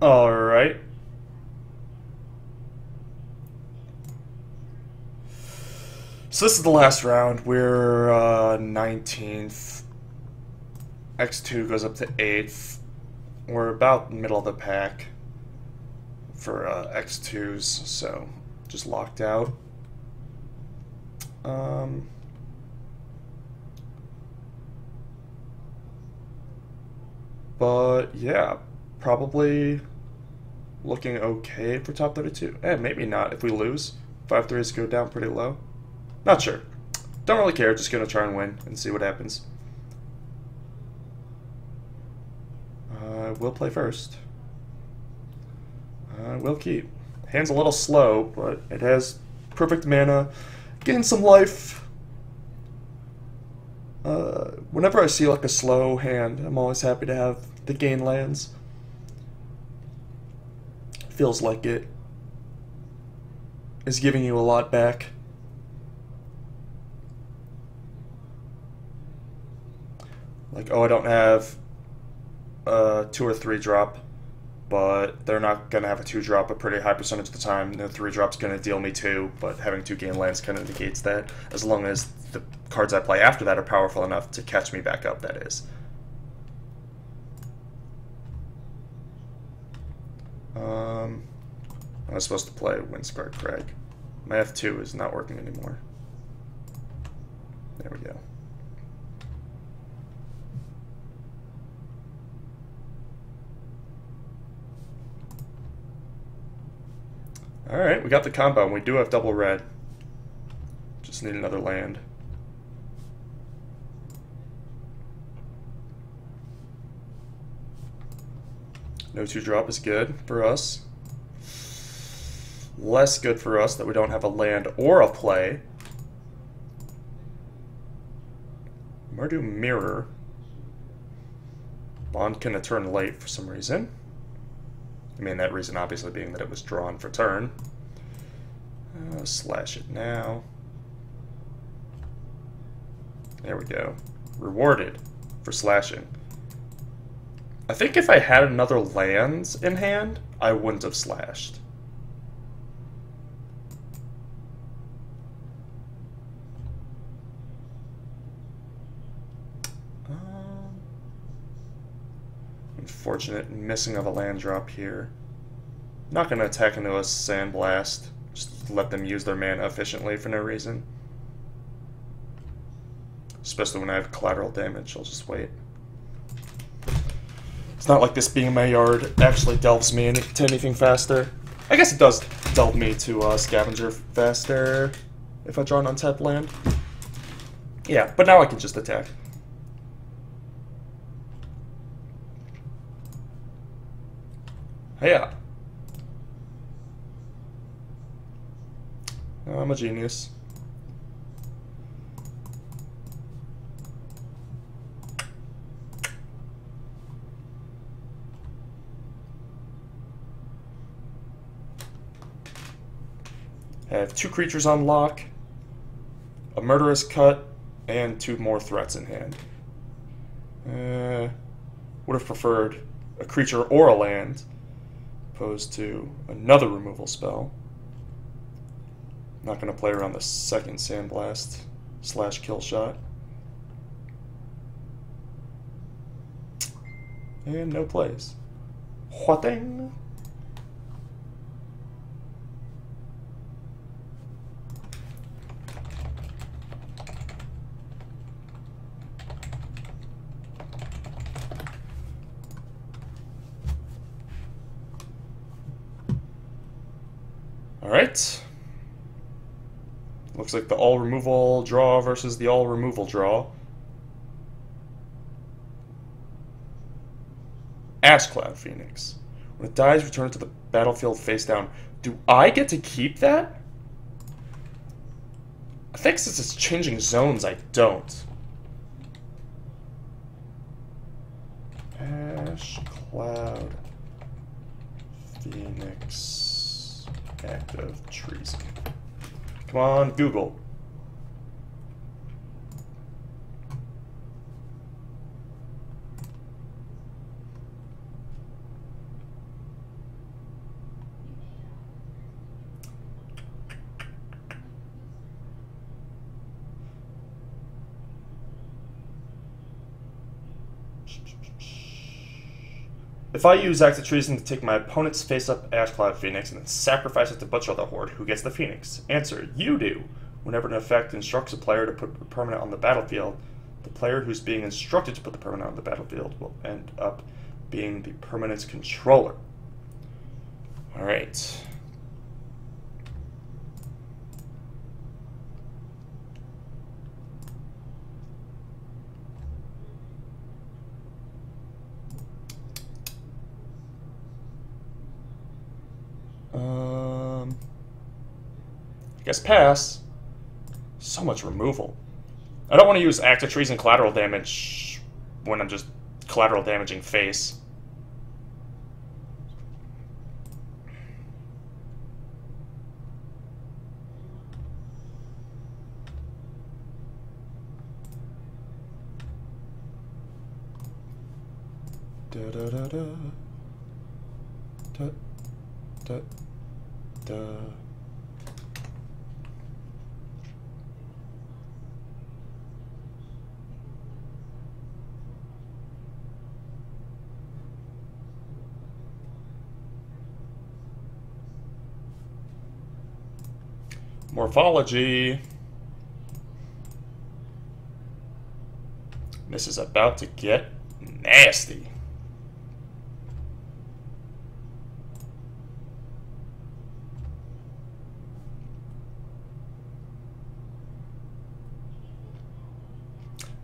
Alright. So this is the last round. We're 19th. X2 goes up to 8th. We're about middle of the pack for X2s, so just locked out. But yeah, probably looking okay for top 32. Maybe not if we lose. 5-3s go down pretty low. Not sure. Don't really care. Just gonna try and win and see what happens. We'll play first. We'll keep. Hand's a little slow, but it has perfect mana. Gain some life. Whenever I see like a slow hand, I'm always happy to have the gain lands. Feels like it is giving you a lot back. Like, oh, I don't have a 2 or 3 drop, but they're not going to have a 2 drop a pretty high percentage of the time. The 3 drop's going to deal me 2, but having 2 gain lands kind of negates that, as long as the cards I play after that are powerful enough to catch me back up, that is. I was supposed to play Windscar Crag. My F2 is not working anymore. There we go. Alright, we got the combo, and we do have double red. Just need another land. No 2 drop is good for us. Less good for us that we don't have a land or a play. Mardu Mirror. Bond can turn late for some reason. I mean, that reason obviously being that it was drawn for turn. Slash it now. There we go. Rewarded for slashing. I think if I had another lands in hand, I wouldn't have slashed. Unfortunate missing of a land drop here. Not going to attack into a Sandblast. Just let them use their mana efficiently for no reason. Especially when I have collateral damage, I'll just wait. It's not like this being in my yard actually delves me into anything faster. I guess it does delve me to Scavenger faster if I draw an untapped land. Yeah, but now I can just attack. Yeah. I'm a genius. I have 2 creatures on lock, a Murderous Cut, and 2 more threats in hand. Would have preferred a creature or a land, opposed to another removal spell. Not going to play around the second Sandblast / Kill Shot. And no plays. What-ding? Alright. Looks like the all removal draw versus the all removal draw. Ashcloud Phoenix. When it dies, return it to the battlefield face down. Do I get to keep that? I think since it's changing zones, I don't. Ashcloud Phoenix. Act of treason. Come on, Google. If I use Act of Treason to take my opponent's face-up Ash Cloud Phoenix and then sacrifice it to butcher the Horde, who gets the Phoenix? Answer, you do. Whenever an effect instructs a player to put a permanent on the battlefield, the player who's being instructed to put the permanent on the battlefield will end up being the permanent's controller. Alright. I guess pass. So much removal. I don't want to use Act of Treason collateral damage when I'm just collateral damaging face. Da da da da. Da da da. Morphology. This is about to get nasty.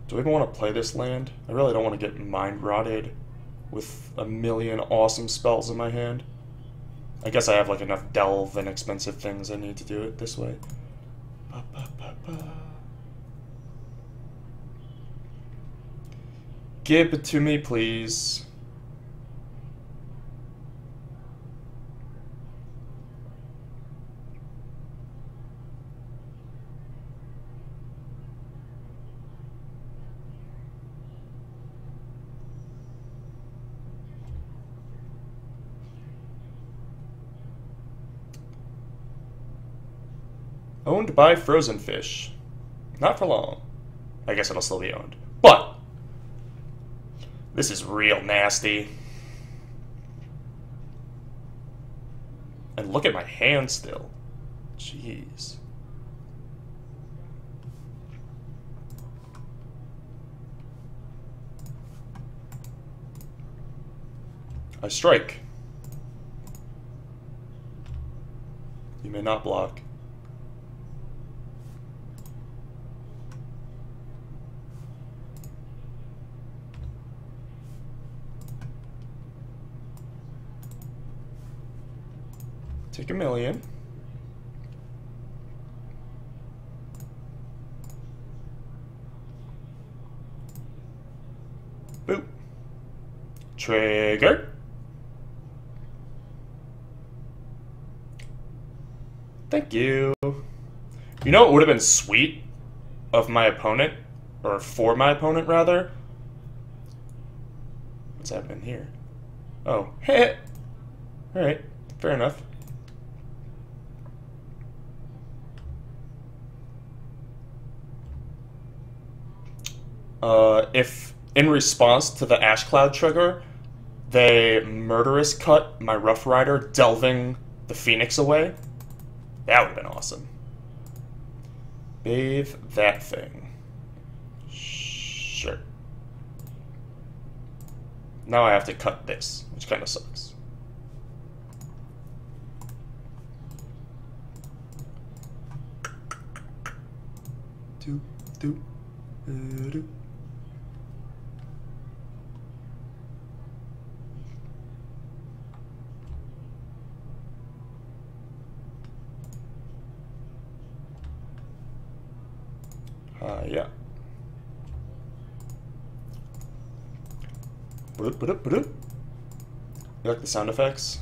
Do I even want to play this land? I really don't want to get mind rotted with a million awesome spells in my hand. I guess I have like enough delve and expensive things I need to do it this way. Ba, ba, ba, ba. Give it to me, please. Owned by Frozen Fish. Not for long. I guess it'll still be owned. But this is real nasty. And look at my hand still. Jeez. I strike. You may not block. Take a million. Boop. Trigger. Thank you. You know what would have been sweet of my opponent, or for my opponent rather? What's happening here? Oh, heh. Alright, fair enough. If in response to the Ash Cloud trigger, they murderous cut my Rough Rider, delving the Phoenix away, that would have been awesome. Bathe that thing. Sure. Now I have to cut this, which kind of sucks. Do, do, do. Yeah. You like the sound effects?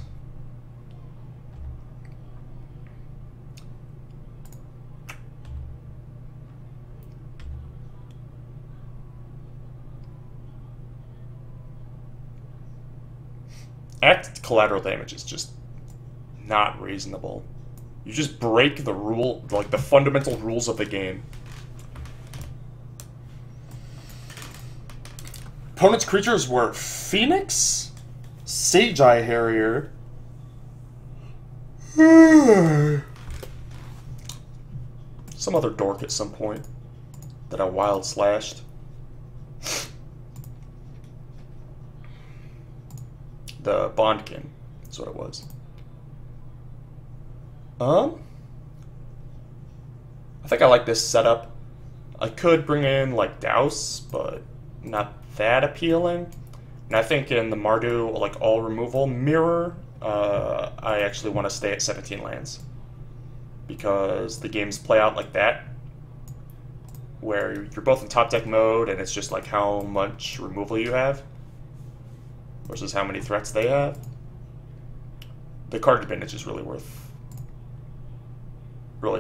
Act collateral damage is just not reasonable. You just break the rule, like the fundamental rules of the game. Opponent's creatures were Phoenix, Sage Eye Harrier, some other dork at some point that I wild slashed. The Bondkin is what it was. I think I like this setup. I could bring in like Douse, but not that appealing. And I think in the Mardu, like all removal mirror, I actually want to stay at 17 lands. Because the games play out like that, where you're both in top deck mode and it's just like how much removal you have versus how many threats they have. The card advantage is really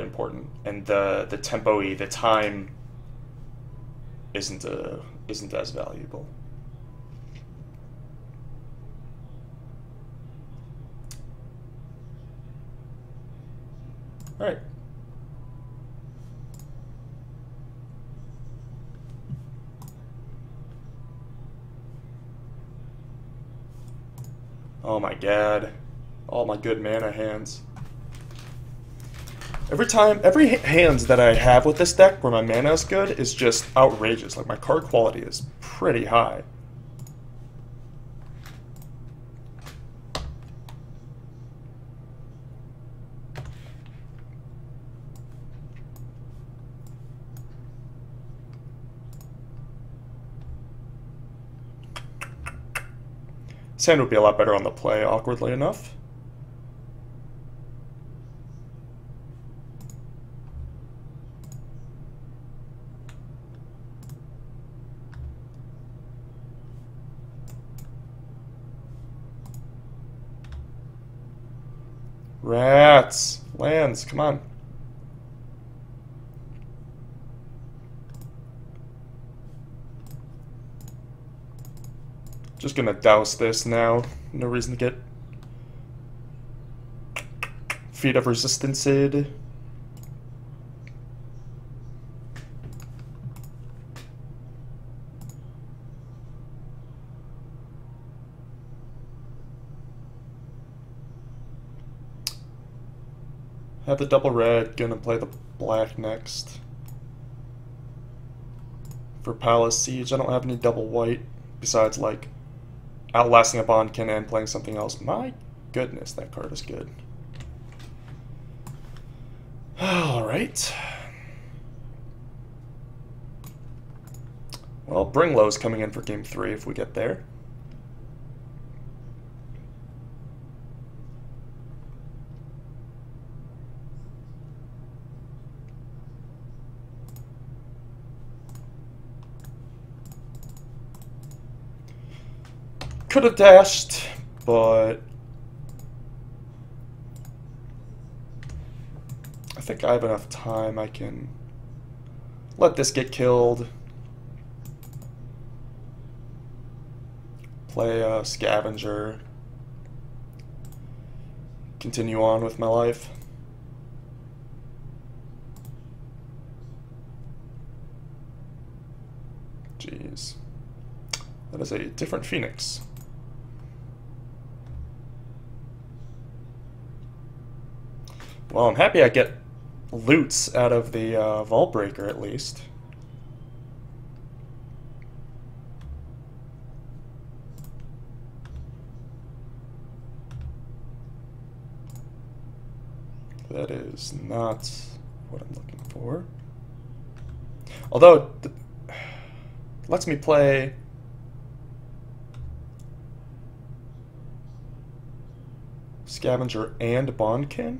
important, and the tempo-y, the time isn't as valuable. All right. Oh my god. All my good mana hands. Every hands that I have with this deck where my mana is good is just outrageous. Like, my card quality is pretty high. Sand would be a lot better on the play, awkwardly enough. Rats! Lands, come on. Just gonna douse this now. No reason to get Feet of Resistanced. Have the double red, gonna play the black next. For Palace Siege, I don't have any double white besides like outlasting a Bondkin and playing something else. My goodness, that card is good. Alright. Well, Bringlow's coming in for game 3 if we get there. Could have dashed, but I think I have enough time. I can let this get killed, play a Scavenger, continue on with my life. Jeez. That is a different Phoenix. Well, I'm happy I get loots out of the Vault Breaker, at least. That is not what I'm looking for. Although, it lets me play Scavenger and Bondkin.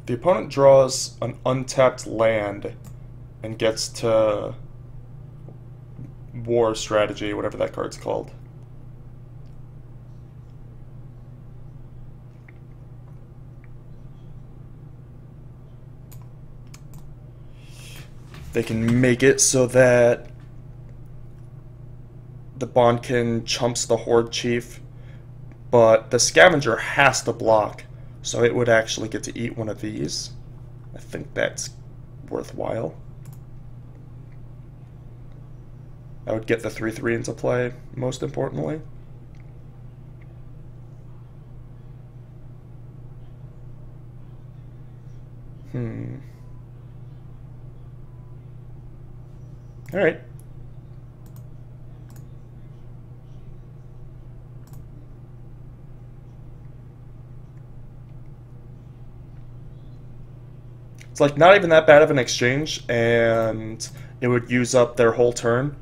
The opponent draws an untapped land and gets to War Strategy, whatever that card's called. They can make it so that the Bondkin chumps the Horde Chief, but the Scavenger has to block. So it would actually get to eat one of these. I think that's worthwhile. I would get the 3/3 into play, most importantly. Alright. It's like not even that bad of an exchange, and it would use up their whole turn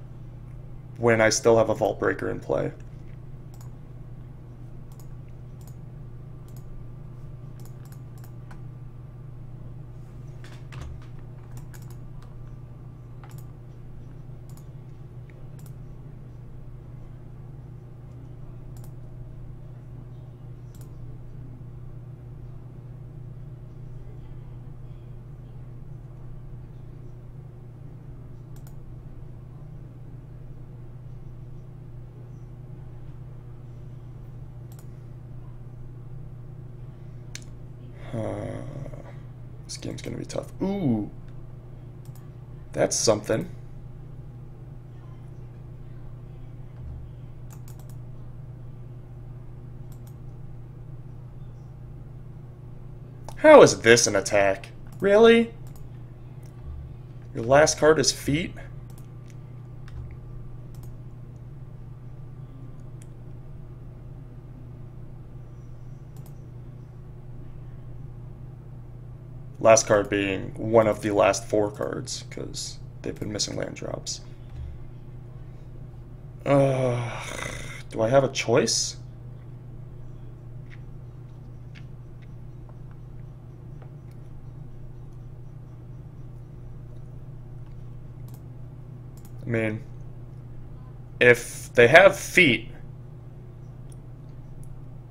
when I still have a Vault Breaker in play. This game's gonna be tough. Ooh, that's something. How is this an attack? Really? Your last card is feet? Last card being one of the last 4 cards, because they've been missing land drops. Do I have a choice? I mean, if they have feet,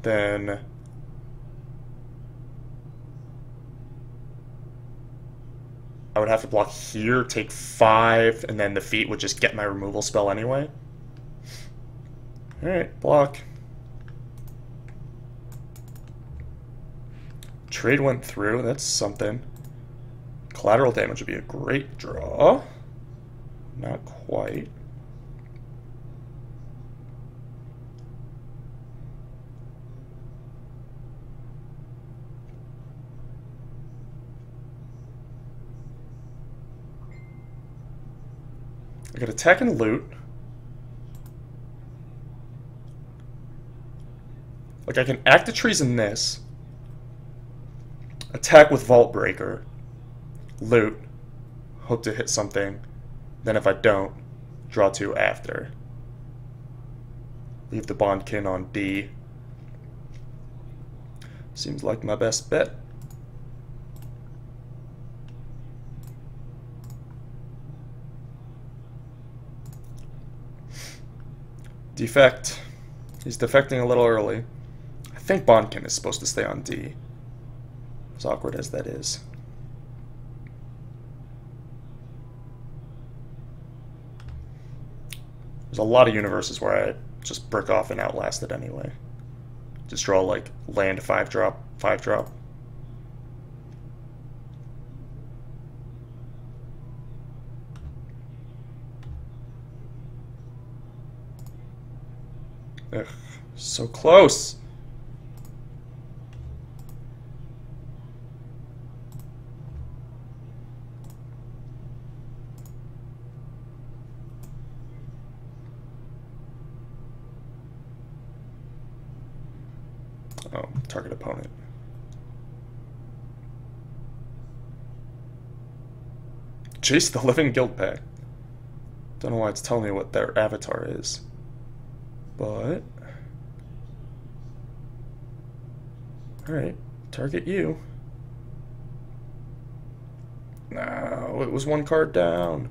then I would have to block here, take 5, and then the feet would just get my removal spell anyway. Alright, block. Trade went through, that's something. Collateral damage would be a great draw. Not quite. I could attack and loot. Like, I can act the trees in this. Attack with Vault Breaker. Loot. Hope to hit something. Then if I don't, draw 2 after. Leave the Bondkin on D. Seems like my best bet. Defect. He's defecting a little early. I think Bondkin is supposed to stay on D. As awkward as that is. There's a lot of universes where I just brick off and outlast it anyway. Just draw like land 5-drop, 5-drop. Ugh, so close. Oh, target opponent. Chase the Living Guild Pack. Don't know why it's telling me what their avatar is. But... Alright, target you. No, it was 1 card down.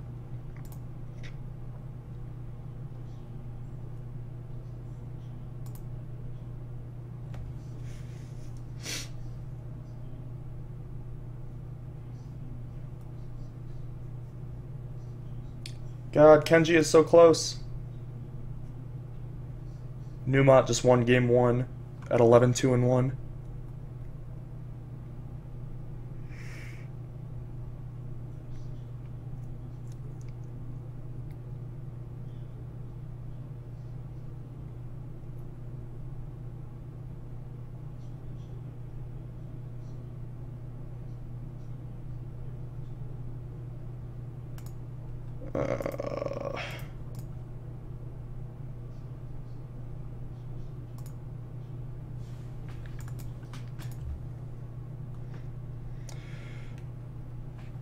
God, Kenji is so close. Newmont just won game 1 at 11-2-1.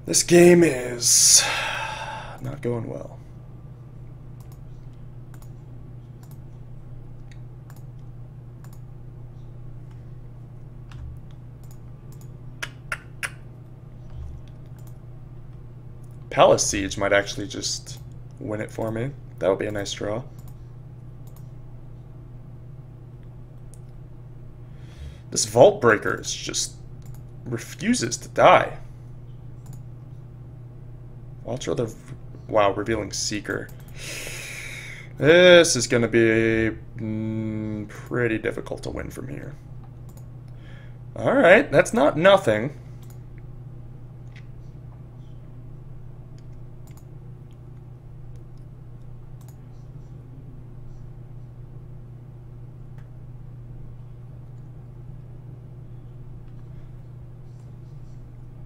This game is not going well. Palace Siege might actually just win it for me. That would be a nice draw. This Vault Breaker just refuses to die. Ultra the... Wow, Revealing Seeker. This is going to be pretty difficult to win from here. Alright, that's not nothing.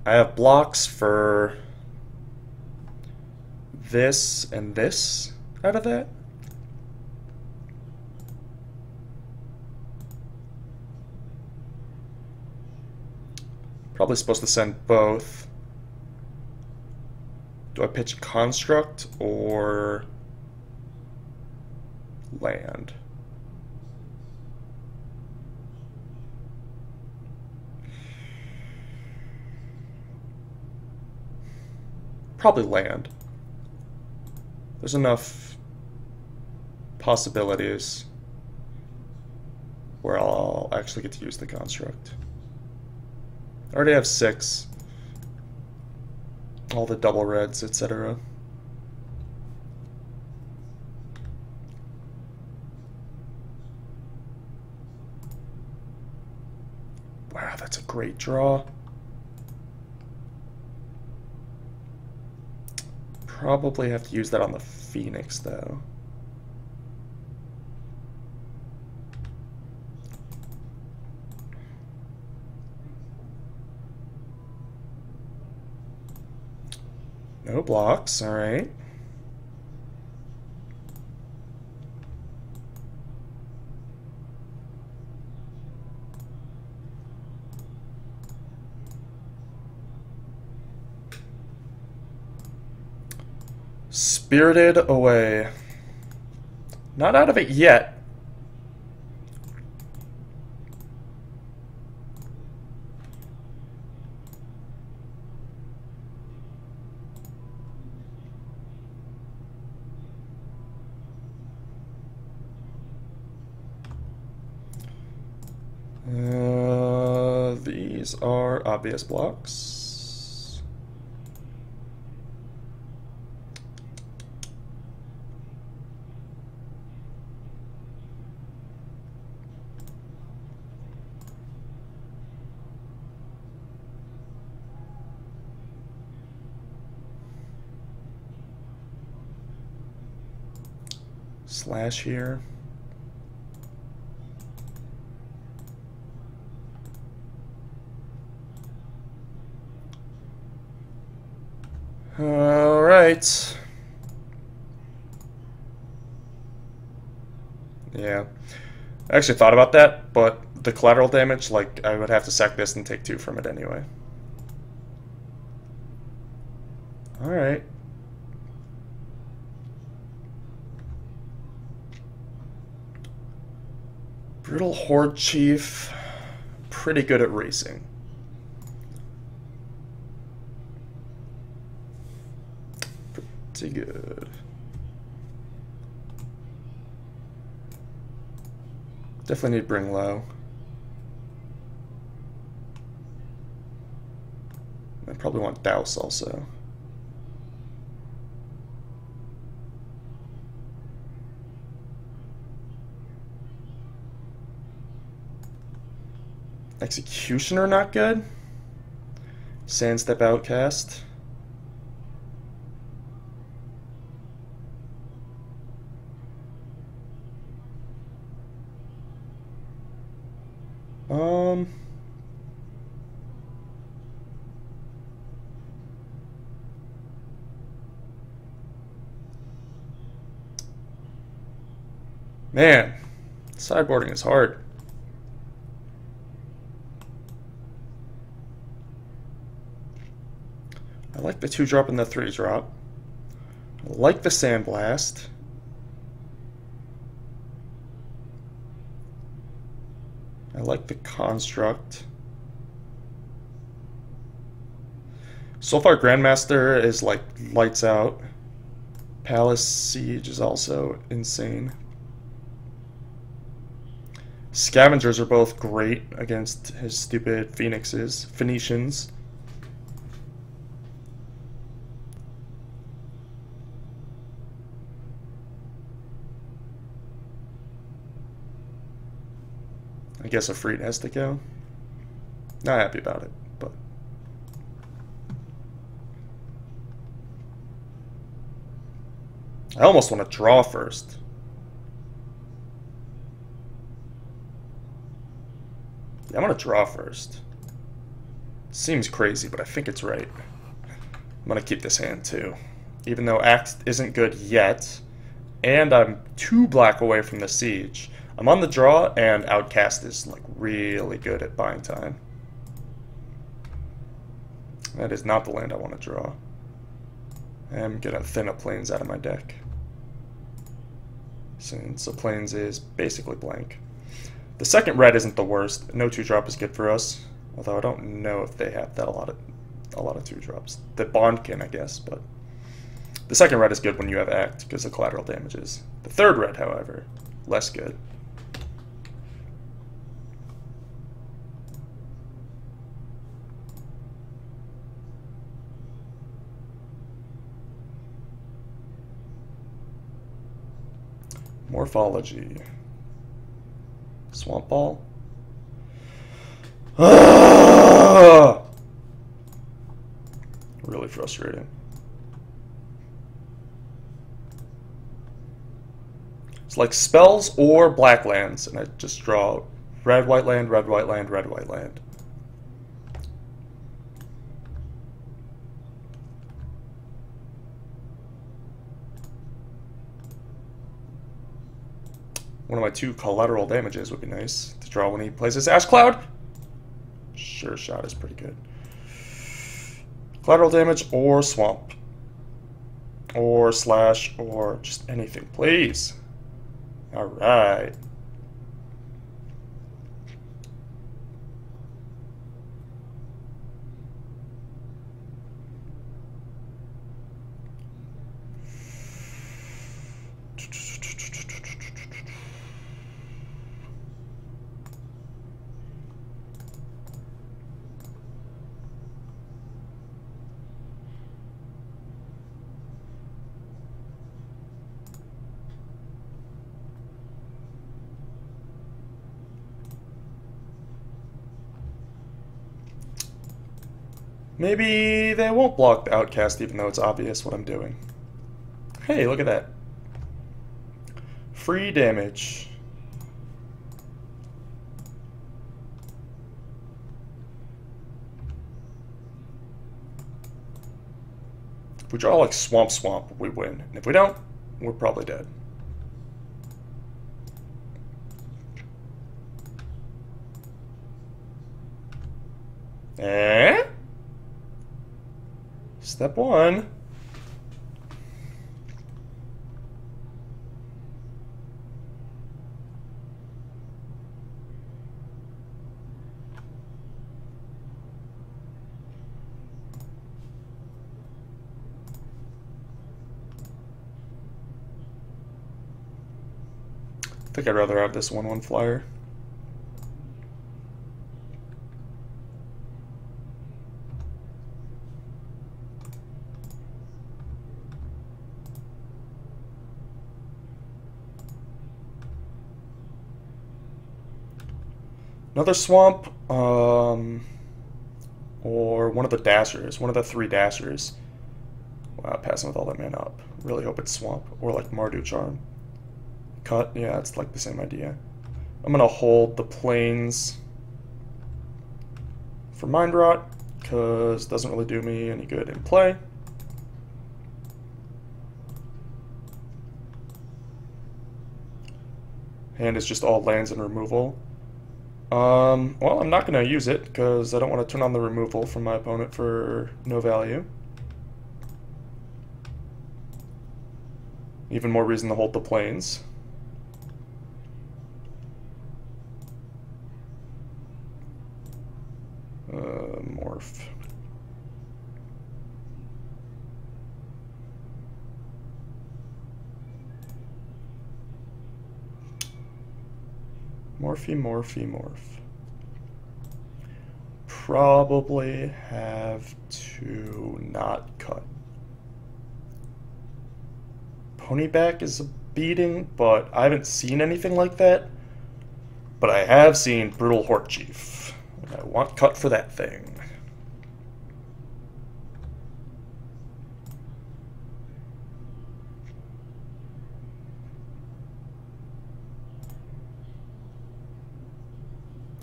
I have blocks for this and this out of that. Probably supposed to send both. Do I pitch Construct or land? Probably land. There's enough possibilities where I'll actually get to use the Construct. I already have 6. All the double reds, etc. Wow, that's a great draw. Probably have to use that on the Phoenix, though. No blocks, alright. Spirited Away. Not out of it yet. These are obvious blocks. Slash here. All right. Yeah. I actually thought about that, but the collateral damage, like, I would have to sack this and take 2 from it anyway. All right. Brutal Horde Chief, pretty good at racing. Pretty good. Definitely need to bring low. I probably want Douse also. Executioner not good. Sandstep Outcast. Man, sideboarding is hard. I like the 2-drop and the 3-drop. I like the Sandblast. I like the Construct. So far, Grandmaster is like lights out. Palace Siege is also insane. Scavengers are both great against his stupid Phoenicians. I guess a Freed has to go. Not happy about it, but I almost want to draw first. Yeah, I'm going to draw first. Seems crazy, but I think it's right. I'm going to keep this hand too. Even though Axe isn't good yet, and I'm 2 black away from the Siege. I'm on the draw, and Outcast is like really good at buying time. That is not the land I want to draw. I'm going to thin a Plains out of my deck, since a Plains is basically blank. The second red isn't the worst. No 2-drop is good for us, although I don't know if they have that a lot of 2-drops. The Bond can, I guess, but the second red is good when you have Act because of collateral damages. The third red, however, less good. Morphology. Swamp Ball. Really frustrating. It's like spells or black lands, and I just draw red, white land, red, white land, red, white land. One of my 2 collateral damages would be nice to draw when he plays his Ash Cloud. Sure Shot is pretty good. Collateral damage or Swamp. Or Slash or just anything, please. Alright. Maybe they won't block the Outcast even though it's obvious what I'm doing. Hey, look at that. Free damage. If we draw like Swamp, we win. And if we don't, we're probably dead. Eh? Step 1. I think I'd rather have this 1/1 flyer. Another Swamp, or one of the Dashers, one of the 3 Dashers. Wow, passing with all that mana up. Really hope it's Swamp, or like Mardu Charm. Cut, yeah, it's like the same idea. I'm gonna hold the Plains for Mind Rot, because it doesn't really do me any good in play. Hand is just all lands and removal. Well, I'm not going to use it because I don't want to turn on the removal from my opponent for no value. Even more reason to hold the plains. Morph. Morph. Probably have to not cut. Ponyback is a beating, but I haven't seen anything like that. But I have seen Brutal Horde Chief. And I want cut for that thing.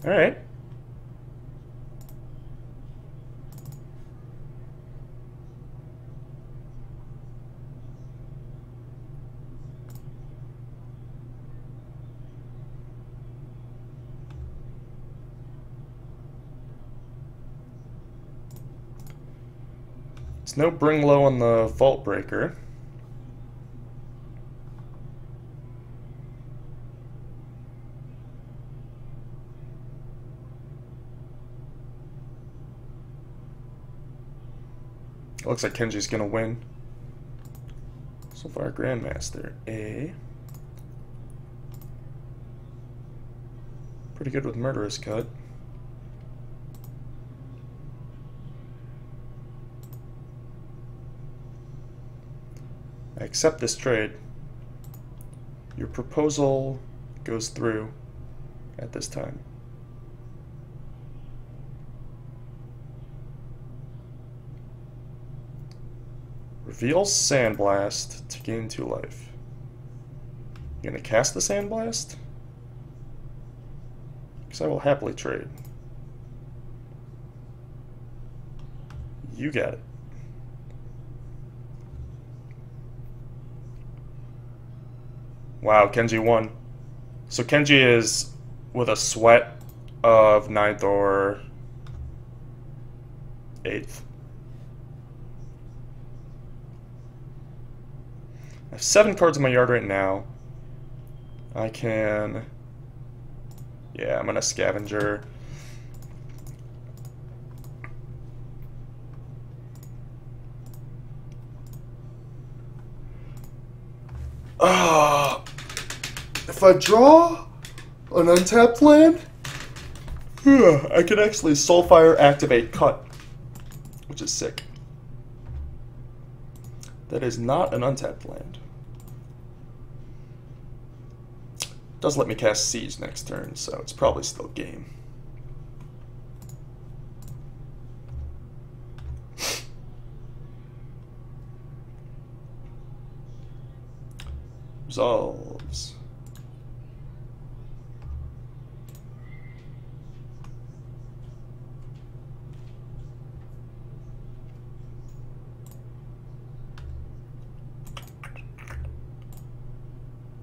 Alright. There's no bring low on the Vault Breaker. Looks like Kenji's gonna win. So far, Grandmaster A. Pretty good with Murderous Cut. I accept this trade. Your proposal goes through at this time. Reveals Sandblast to gain 2 life. You gonna cast the Sandblast? Because I will happily trade. You got it. Wow, Kenji won. So Kenji is with a sweat of 9th or 8th. I have 7 cards in my yard right now. I can... Yeah, I'm gonna Scavenger. If I draw an untapped land, I can actually Soulfire activate Cut, which is sick. That is not an untapped land. Does let me cast Siege next turn, so it's probably still game. Resolves.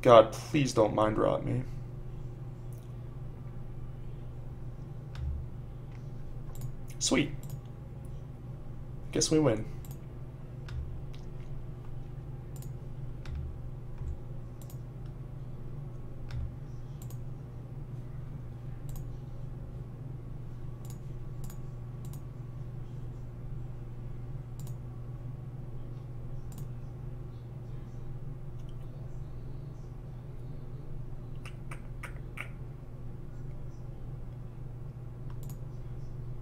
God, please don't mind rot me. Sweet. Guess we win.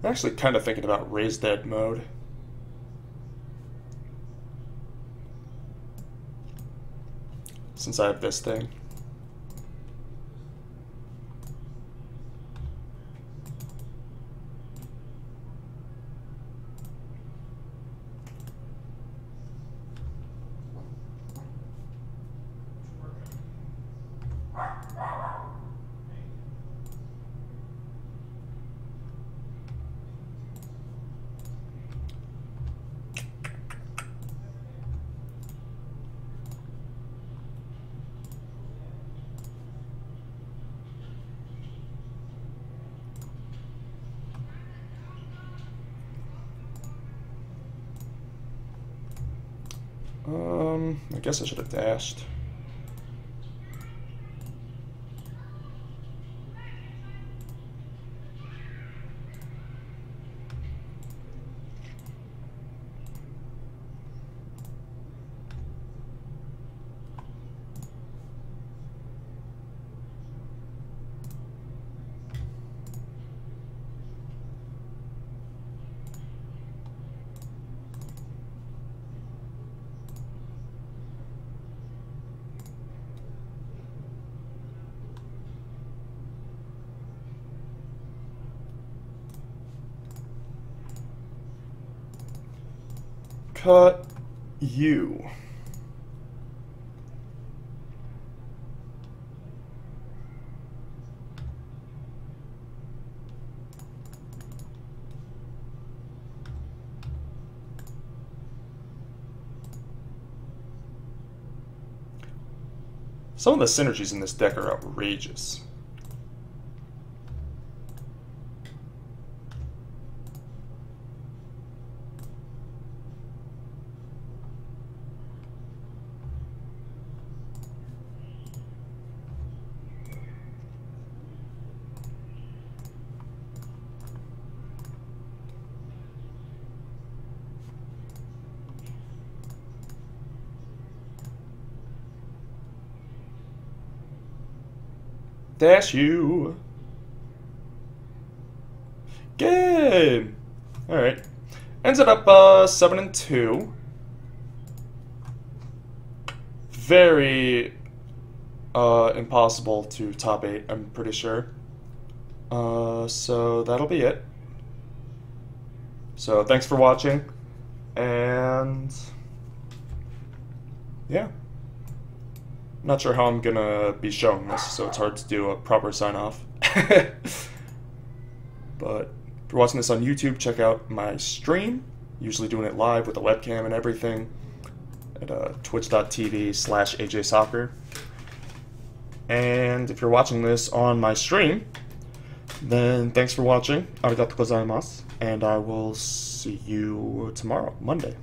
I'm actually kind of thinking about Raise Dead mode. Since I have this thing. I guess I should have dashed. Cut you. Some of the synergies in this deck are outrageous. Dash you. Game. All right. Ended up 7-2. Very impossible to top 8. I'm pretty sure. So that'll be it. So thanks for watching, and yeah. Not sure how I'm gonna be showing this, so it's hard to do a proper sign-off. But if you're watching this on YouTube, check out my stream. Usually doing it live with a webcam and everything at twitch.tv/AJSoccer. And if you're watching this on my stream, then thanks for watching. Arigatou gozaimasu, and I will see you tomorrow, Monday.